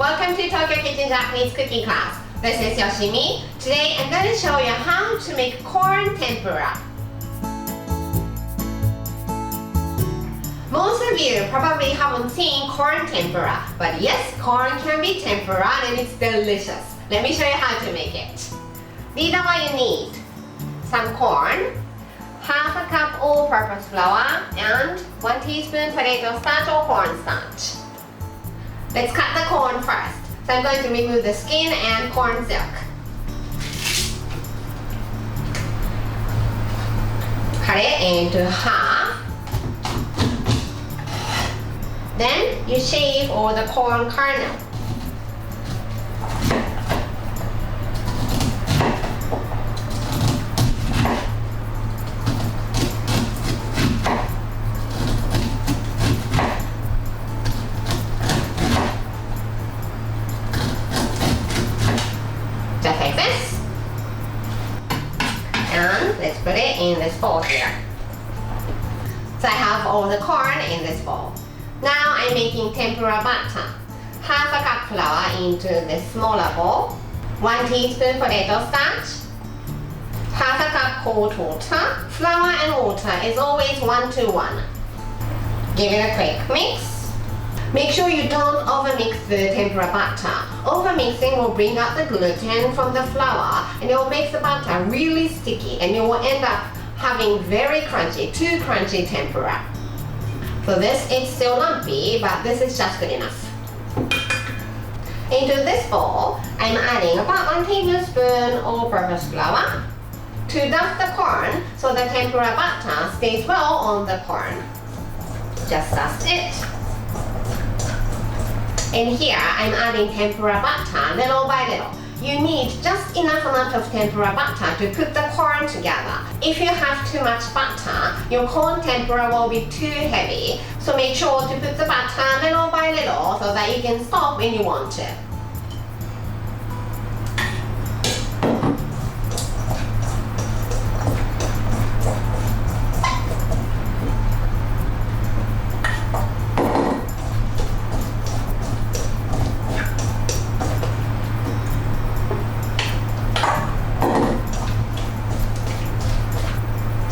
Welcome to Tokyo Kitchen Japanese cooking class. This is Yoshimi. Today I'm going to show you how to make corn tempura. Most of you probably haven't seen corn tempura, but yes, corn can be tempura and it's delicious. Let me show you how to make it. These are what you need. Some corn, half a cup all-purpose flour, and 1 teaspoon potato starch or cornstarch. Let's cut the corn first. So I'm going to remove the skin and corn silk. Cut it into half. Then you shave all the corn kernel. Just like this. And let's put it in this bowl here. So I have all the corn in this bowl. Now I'm making tempura batter. Half a cup flour into this smaller bowl. 1 teaspoon potato starch. Half a cup cold water. Flour and water is always 1:1. Give it a quick mix. Make sure you don't overmix the tempura batter. Overmixing will bring out the gluten from the flour and it will make the batter really sticky and you will end up having very crunchy, too crunchy tempura. So this is still lumpy, but this is just good enough. Into this bowl, I'm adding about 1 tablespoon all-purpose flour to dust the corn so the tempura batter stays well on the corn. Just dust it. And here I'm adding tempura batter little by little. You need just enough amount of tempura batter to put the corn together. If you have too much batter, your corn tempura will be too heavy. So make sure to put the batter little by little so that you can stop when you want to.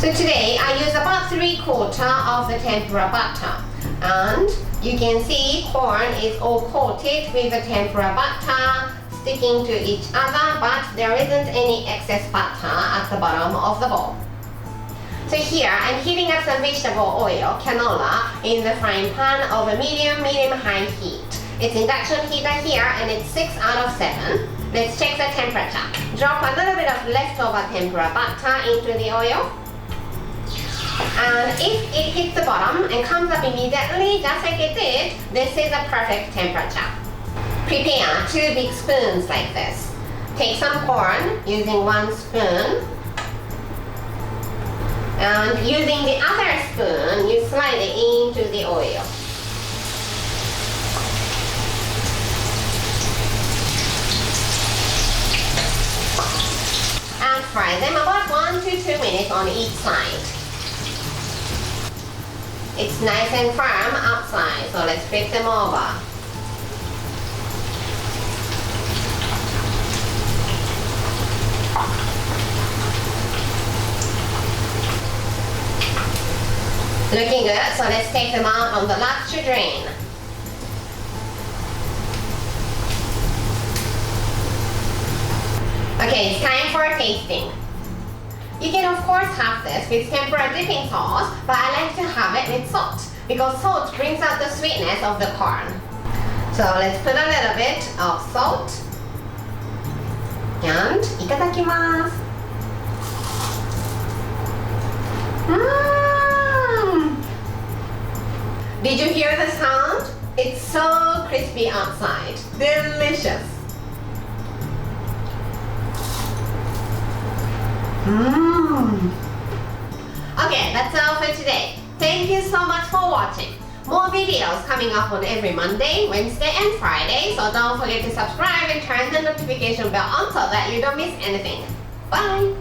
So today I use about 3/4 of the tempura batter, and you can see corn is all coated with the tempura batter sticking to each other, but there isn't any excess butter at the bottom of the bowl. So here I'm heating up some vegetable oil, canola, in the frying pan over medium-high heat. It's induction heater here and it's 6 out of 7. Let's check the temperature. Drop a little bit of leftover tempura batter into the oil. And if it hits the bottom and comes up immediately, just like it did, this is a perfect temperature. Prepare 2 big spoons like this. Take some corn using 1 spoon. And using the other spoon, you slide it into the oil. And fry them about 1 to 2 minutes on each side. It's nice and firm outside, so let's flip them over. Looking good, so let's take them out on the latch to drain. Okay, it's time for tasting. You can of course have this with tempura dipping sauce, but I like to have it with salt because salt brings out the sweetness of the corn. So let's put a little bit of salt and itadakimasu. Did you hear the sound? It's so crispy outside. Delicious. Okay, that's all for today. Thank you so much for watching. More videos coming up on every Monday, Wednesday, and Friday, so don't forget to subscribe and turn the notification bell on so that you don't miss anything. Bye!